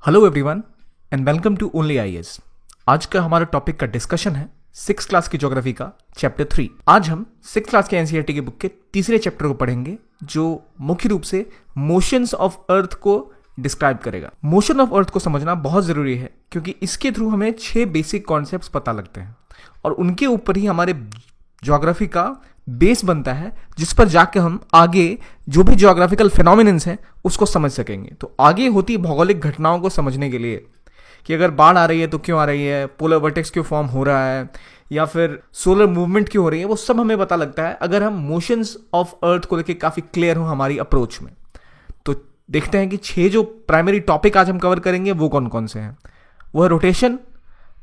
Hello everyone and welcome to only IAS. आज का हमारा टॉपिक का डिस्कशन है 6th क्लास की ज्योग्राफी का चैप्टर 3। आज हम 6th क्लास के एनसीईआरटी की बुक के तीसरे चैप्टर को पढ़ेंगे जो मुख्य रूप से मोशंस ऑफ अर्थ को डिस्क्राइब करेगा। मोशन ऑफ अर्थ को समझना बहुत जरूरी है क्योंकि इसके थ्रू हमें 6 बेसिक कॉन्सेप्ट्स पता लगते हैं और उनके ऊपर ही हमारे ज्योग्राफी का बेस बनता है जिस पर जाके हम आगे जो भी ज्योग्राफिकल फिनोमिनन्स हैं उसको समझ सकेंगे। तो आगे होती भौगोलिक घटनाओं को समझने के लिए कि अगर बाढ़ आ रही है तो क्यों आ रही है, पोलर वर्टेक्स क्यों फॉर्म हो रहा है या फिर सोलर मूवमेंट क्यों हो रही है, वो सब हमें पता लगता है अगर हम मोशंस ऑफ अर्थ को लेकर काफ़ी क्लियर हो हमारी अप्रोच में। तो देखते हैं कि 6 जो प्राइमरी टॉपिक आज हम कवर करेंगे वो कौन कौन से हैं। वो है रोटेशन,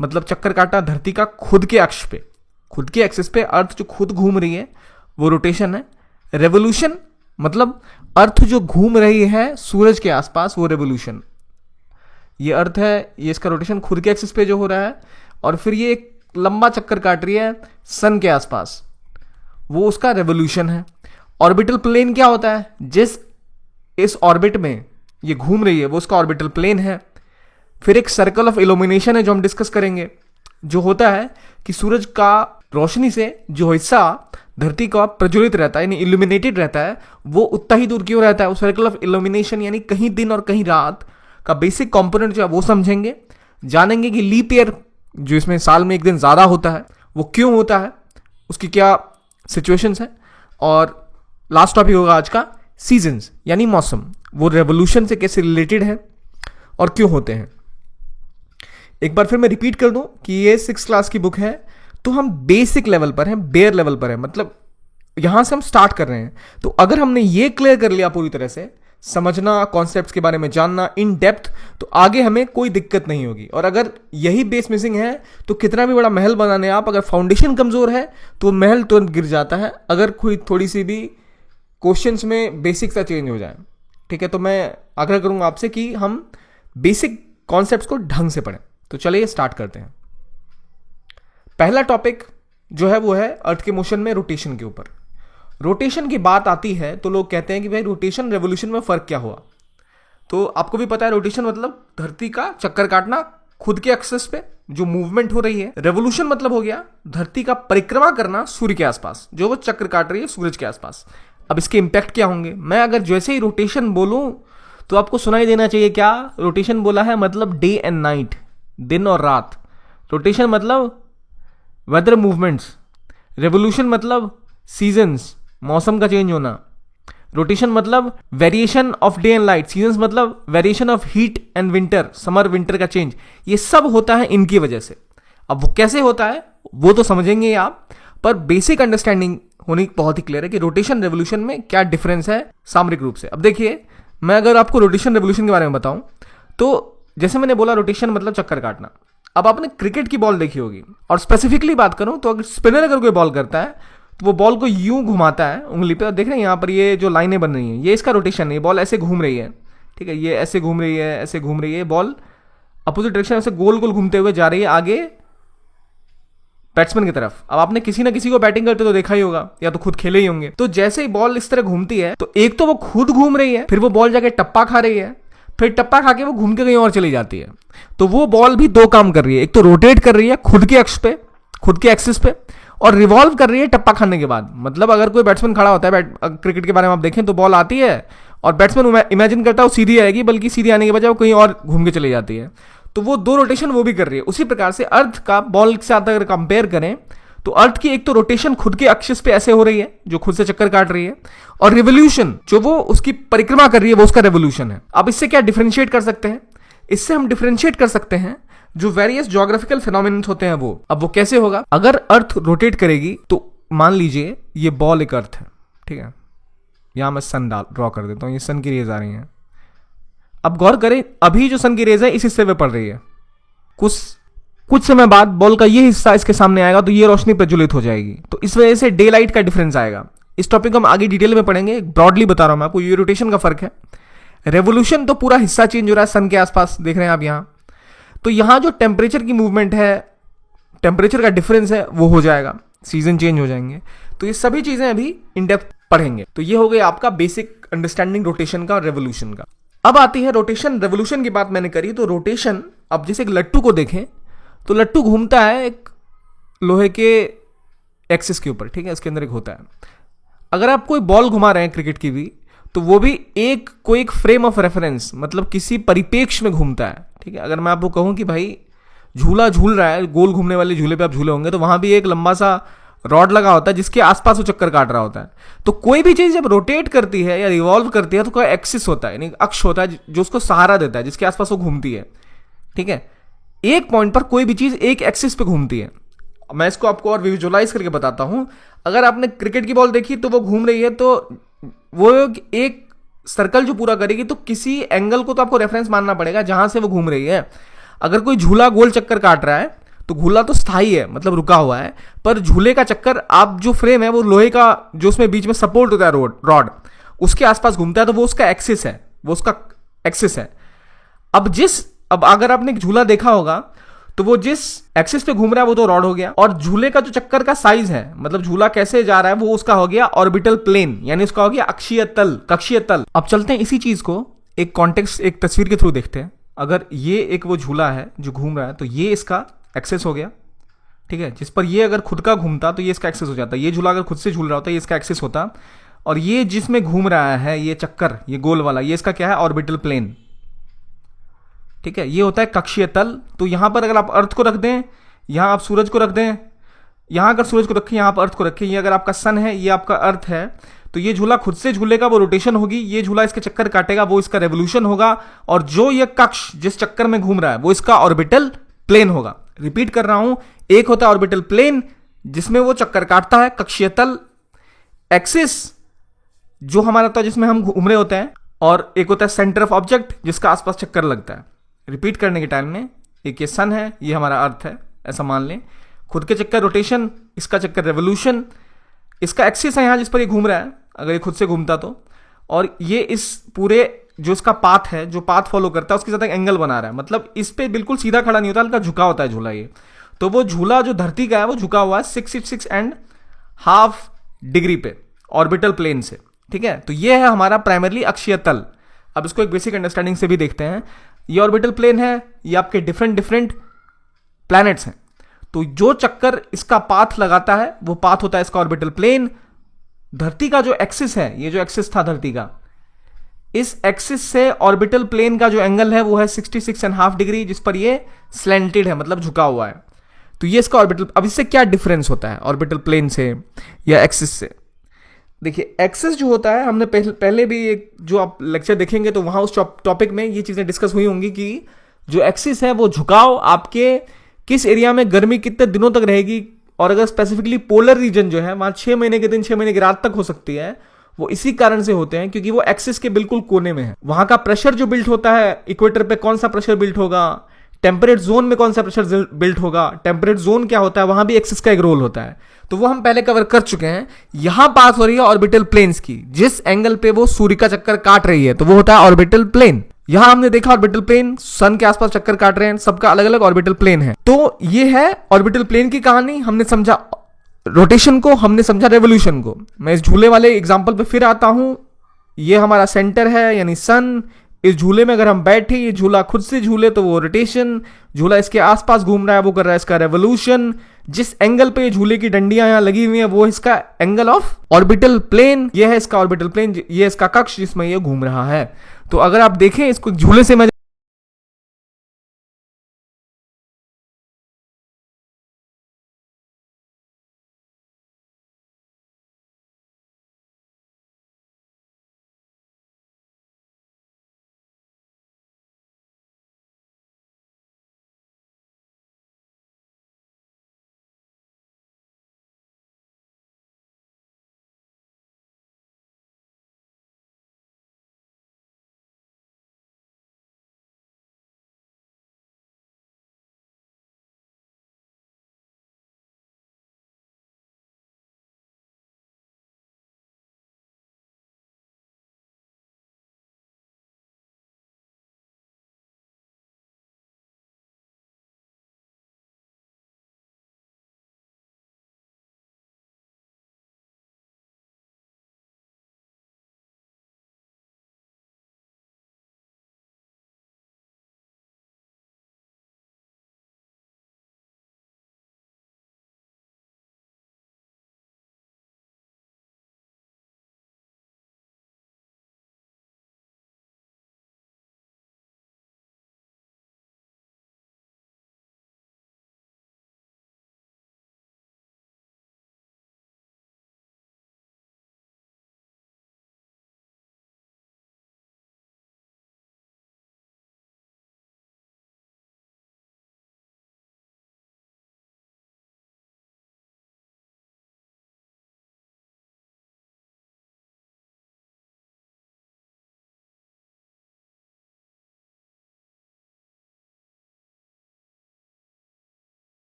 मतलब चक्कर काटना धरती का खुद के अक्ष पे, खुद के एक्सिस पे अर्थ जो खुद घूम रही है वो रोटेशन है। रेवोल्यूशन मतलब अर्थ जो घूम रही है सूरज के आसपास, वो रेवोल्यूशन। ये अर्थ है, ये इसका रोटेशन खुद के एक्सिस पे जो हो रहा है और फिर ये एक लंबा चक्कर काट रही है सन के आसपास, वो उसका रेवोल्यूशन है। ऑर्बिटल प्लेन क्या होता है, जिस इस ऑर्बिट में ये घूम रही है वो उसका ऑर्बिटल प्लेन है। फिर एक सर्कल ऑफ इल्यूमिनेशन है जो हम डिस्कस करेंगे, जो होता है कि सूरज का रोशनी से जो हिस्सा धरती का प्रज्वलित रहता है यानी इल्यूमिनेटेड रहता है वो उतना ही दूर क्यों रहता है। उस सर्कल ऑफ इल्यूमिनेशन यानी कहीं दिन और कहीं रात का बेसिक कंपोनेंट जो है वो समझेंगे। जानेंगे कि लीप ईयर जो इसमें साल में एक दिन ज़्यादा होता है वो क्यों होता है, उसकी क्या सिचुएशंस हैं। और लास्ट टॉपिक होगा आज का सीजन्स यानी मौसम, वो रेवोल्यूशन से कैसे रिलेटेड है और क्यों होते हैं। एक बार फिर मैं रिपीट कर दूं कि ये 6th क्लास की बुक है तो हम बेसिक लेवल पर हैं, बेयर लेवल पर है, मतलब यहां से हम स्टार्ट कर रहे हैं। तो अगर हमने ये क्लियर कर लिया पूरी तरह से, समझना, कॉन्सेप्ट्स के बारे में जानना इन डेप्थ, तो आगे हमें कोई दिक्कत नहीं होगी। और अगर यही बेस मिसिंग है तो कितना भी बड़ा महल बनाने आप, अगर फाउंडेशन कमजोर है तो महल तुरंत गिर जाता है अगर कोई थोड़ी सी भी क्वेश्चंस में बेसिक सा चेंज हो जाए। ठीक है, तो मैं आग्रह करूंगा आपसे कि हम बेसिक कॉन्सेप्ट्स को ढंग से पढ़ें। तो चलिए स्टार्ट करते हैं। पहला टॉपिक जो है वो है अर्थ के मोशन में रोटेशन के ऊपर। रोटेशन की बात आती है तो लोग कहते हैं कि भाई रोटेशन रेवोल्यूशन में फर्क क्या हुआ। तो आपको भी पता है रोटेशन मतलब धरती का चक्कर काटना खुद के एक्सिस पे जो मूवमेंट हो रही है। रेवोल्यूशन मतलब हो गया धरती का परिक्रमा करना सूर्य के आसपास, जो वो चक्कर काट रही है सूरज के आसपास। अब इसके इंपैक्ट क्या होंगे, मैं अगर जैसे ही रोटेशन बोलूं तो आपको सुनाई देना चाहिए क्या रोटेशन बोला है, मतलब डे एंड नाइट, दिन और रात। रोटेशन मतलब वेदर मूवमेंट्स, रेवोल्यूशन मतलब सीजन्स, मौसम का चेंज होना। रोटेशन मतलब variation of day and light, seasons मतलब variation of heat and winter, summer winter का चेंज। ये सब होता है इनकी वजह से। अब वो कैसे होता है वो तो समझेंगे आप, पर बेसिक अंडरस्टैंडिंग होनी बहुत ही क्लियर है कि रोटेशन रेवोल्यूशन में क्या डिफरेंस है सामरिक रूप से। अब देखिए, मैं अगर आपको रोटेशन रेवोल्यूशन के बारे में बताऊं तो जैसे मैंने बोला रोटेशन मतलब चक्कर काटना। अब आपने क्रिकेट की बॉल देखी होगी और स्पेसिफिकली बात करूं तो अगर स्पिनर अगर कोई बॉल करता है तो वो बॉल को यूं घुमाता है उंगली पे, और देख रहे हैं यहाँ पर ये जो लाइनें बन रही हैं ये इसका रोटेशन है। ये बॉल ऐसे घूम रही है, ठीक है, ये ऐसे घूम रही है, ऐसे घूम रही है, बॉल अपोजिट डायरेक्शन से गोल गोल घूमते हुए जा रही है आगे बैट्समैन की तरफ। अब आपने किसी ना किसी को बैटिंग करते तो देखा ही होगा या तो खुद खेले ही होंगे। तो जैसे ही बॉल इस तरह घूमती है तो एक तो वो खुद घूम रही है, फिर वो बॉल जाके टप्पा खा रही है, फिर टप्पा खा के वो घूम के कहीं और चली जाती है। तो वो बॉल भी 2 काम कर रही है, एक तो रोटेट कर रही है खुद के अक्ष पे, खुद के एक्सिस पे, और रिवॉल्व कर रही है टप्पा खाने के बाद। मतलब अगर कोई बैट्समैन खड़ा होता है, क्रिकेट के बारे में आप देखें तो बॉल आती है और बैट्समैन इमेजिन करता है वो सीधी आएगी, बल्कि सीधी आने के बजाय वो कहीं और घूम के चली जाती है। तो वो 2 रोटेशन वो भी कर रही है। उसी प्रकार से अर्थ का बॉल के साथ अगर कंपेयर करें तो अर्थ की एक तो रोटेशन खुद के एक्सिस पे ऐसे हो रही है जो खुद से चक्कर काट रही है, और रिवोल्यूशन जो वो उसकी परिक्रमा कर रही है वो उसका रेवोल्यूशन है। अब इससे क्या डिफरेंशिएट कर सकते हैं, इससे हम डिफरेंशिएट कर सकते हैं जो वेरियस ज्योग्राफिकल फिनोमिनन्स होते हैं वो। अब वो कैसे होगा, अगर अर्थ रोटेट करेगी तो मान लीजिए ये बॉल एक अर्थ है, ठीक है, यहां मैं सन ड्रॉ कर देता हूं, ये सन की रेज आ रही है। अब गौर करें, अभी जो सन की रेज है इस हिस्से पे पड़ रही है, कुछ समय बाद बॉल का ये हिस्सा इसके सामने आएगा तो ये रोशनी प्रज्वलित हो जाएगी। तो इस वजह से डे लाइट का डिफरेंस आएगा। इस टॉपिक को हम आगे डिटेल में पढ़ेंगे, ब्रॉडली बता रहा हूं मैं आपको, ये रोटेशन का फर्क है। रेवोल्यूशन तो पूरा हिस्सा चेंज हो रहा है सन के आसपास, देख रहे हैं आप यहां। तो यहां जो टेम्परेचर की मूवमेंट है, टेम्परेचर का डिफरेंस है, वो हो जाएगा, सीजन चेंज हो जाएंगे। तो ये सभी चीजें अभी इन डेप्थ पढ़ेंगे। तो ये हो गया आपका बेसिक अंडरस्टैंडिंग रोटेशन का और रेवोल्यूशन का। अब आती है रोटेशन रेवोल्यूशन की बात मैंने करी, तो रोटेशन, अब जैसे एक लट्टू को देखें तो लट्टू घूमता है एक लोहे के एक्सिस के ऊपर, ठीक है, इसके अंदर एक होता है। अगर आप कोई बॉल घुमा रहे हैं क्रिकेट की भी, तो वो भी कोई एक फ्रेम ऑफ रेफरेंस, मतलब किसी परिपेक्ष में घूमता है, ठीक है। अगर मैं आपको कहूं कि भाई झूला झूल रहा है, गोल घूमने वाले झूले पे आप झूले होंगे, तो वहां भी एक लंबा सा रॉड लगा होता है जिसके आसपास वो चक्कर काट रहा होता है। तो कोई भी चीज जब रोटेट करती है या रिवॉल्व करती है तो कोई एक्सिस होता है, यानी अक्ष होता है जो उसको सहारा देता है, जिसके आसपास वो घूमती है, ठीक है। एक पॉइंट पर कोई भी चीज एक एक्सिस पे घूमती है। मैं इसको आपको और विजुअलाइज करके बताता हूं। अगर आपने क्रिकेट की बॉल देखी तो वो घूम रही है, तो वो एक सर्कल जो पूरा करेगी, तो किसी एंगल को तो आपको रेफरेंस मानना पड़ेगा जहां से वो घूम रही है। अगर कोई झूला गोल चक्कर काट रहा है तो झूला तो स्थायी है, मतलब रुका हुआ है, पर झूले का चक्कर, आप जो फ्रेम है वो लोहे का, जो उसमें बीच में सपोर्ट होता है रॉड, उसके आसपास घूमता है, तो वो उसका एक्सिस है, वो उसका एक्सिस है। अब अगर आपने एक झूला देखा होगा तो वो जिस एक्सिस पे घूम रहा है वो तो रॉड हो गया, और झूले का जो चक्कर का साइज है, मतलब झूला कैसे जा रहा है, वो उसका हो गया ऑर्बिटल प्लेन, यानी उसका हो गया अक्षीय तल, कक्षीय तल। अब चलते हैं इसी चीज को एक कॉन्टेक्स्ट, एक तस्वीर के थ्रू देखते हैं। अगर ये एक वो झूला है जो घूम रहा है, तो ये इसका एक्सेस हो गया, ठीक है, जिस पर ये अगर खुद का घूमता तो ये इसका एक्सेस हो जाता। ये झूला अगर खुद से झूल रहा होता ये इसका एक्सेस होता, और ये जिसमें घूम रहा है ये चक्कर, ये गोल वाला, ये इसका क्या है, ऑर्बिटल प्लेन, ठीक है, ये होता है कक्षीय तल। तो यहां पर अगर आप अर्थ को रख दें, यहां आप सूरज को रख दें, यहां अगर सूरज को रखें, यहां पर अर्थ को रखें, ये अगर आपका सन है, ये आपका अर्थ है, तो ये झूला खुद से झूलेगा, वो रोटेशन होगी, ये झूला इसके चक्कर काटेगा, वो इसका रेवोल्यूशन होगा, और जो ये कक्ष जिस चक्कर में घूम रहा है वो इसका ऑर्बिटल प्लेन होगा। रिपीट कर रहा हूं, एक होता है ऑर्बिटल प्लेन जिसमें वो चक्कर काटता है, कक्षीय तल, एक्सिस जो हमारा होता है जिसमें हम घूम रहे होते हैं, और एक होता है सेंटर ऑफ ऑब्जेक्ट जिसका आसपास चक्कर लगता है। रिपीट करने के टाइम में, एक ये सन है, ये हमारा अर्थ है, ऐसा मान लें, खुद के चक्कर रोटेशन, इसका चक्कर रेवोल्यूशन, इसका एक्सिस है यहां जिस पर ये घूम रहा है अगर ये खुद से घूमता तो, और ये इस पूरे जो इसका पाथ है, जो पाथ फॉलो करता है उसके साथ एक एंगल बना रहा है, मतलब इस पे बिल्कुल सीधा खड़ा नहीं होता, हल्का झुका होता है झूला ये। तो वो झूला जो धरती का है वो झुका हुआ है 66.5 डिग्री पे ऑर्बिटल प्लेन से, ठीक है। तो ये है हमारा प्राइमरली अक्षीय तल। अब इसको एक बेसिक अंडरस्टैंडिंग से भी देखते हैं। ये ऑर्बिटल प्लेन है, ये आपके डिफरेंट प्लैनेट्स हैं, तो जो चक्कर इसका पाथ लगाता है वो पाथ होता है इसका ऑर्बिटल प्लेन। धरती का जो एक्सिस है, ये जो एक्सिस था धरती का, इस एक्सिस से ऑर्बिटल प्लेन का जो एंगल है वो है 66.5 डिग्री, जिस पर ये स्लैंटेड है, मतलब झुका हुआ है। तो ये इसका ऑर्बिटल, अब इससे क्या डिफरेंस होता है ऑर्बिटल प्लेन से या एक्सिस से? देखिए, एक्सिस जो होता है, हमने पहले भी एक जो आप लेक्चर देखेंगे तो वहां उस टॉपिक में ये चीजें डिस्कस हुई होंगी कि जो एक्सिस है वो झुकाव आपके किस एरिया में गर्मी कितने दिनों तक रहेगी, और अगर स्पेसिफिकली पोलर रीजन जो है वहां 6 महीने के दिन 6 महीने की रात तक हो सकती है, वो इसी कारण से होते हैं क्योंकि वो एक्सिस के बिल्कुल कोने में है। वहां का प्रेशर जो बिल्ट होता है, इक्वेटर पे कौन सा प्रेशर बिल्ट होगा, टेम्परेट जोन में कौन सा प्रेशर बिल्ट होगा, टेम्परेट जोन क्या होता है, वहां भी एक्सिस का एक रोल होता है। तो वो हम पहले कवर कर चुके हैं। यहां बात हो रही है ऑर्बिटल प्लेन्स की, जिस एंगल पे वो सूर्य का चक्कर काट रही है तो वो होता है ऑर्बिटल प्लेन। यहां हमने देखा ऑर्बिटल प्लेन सन के आसपास चक्कर काट रहे हैं, सबका अलग अलग ऑर्बिटल प्लेन है। तो ये है ऑर्बिटल प्लेन की कहानी। हमने समझा रोटेशन को, हमने समझा रेवोल्यूशन को। मैं इस झूले वाले एग्जांपल पे फिर आता हूं। ये हमारा सेंटर है यानी सन। इस झूले में अगर हम बैठे, ये झूला खुद से झूले तो वो रोटेशन, झूला इसके आसपास घूम रहा है वो कर रहा है इसका रेवोल्यूशन। जिस एंगल पे झूले की डंडियां यहां लगी हुई हैं वो इसका एंगल ऑफ ऑर्बिटल प्लेन, ये है इसका ऑर्बिटल प्लेन, ये इसका कक्ष जिसमें ये घूम रहा है। तो अगर आप देखें इसको झूले से मैं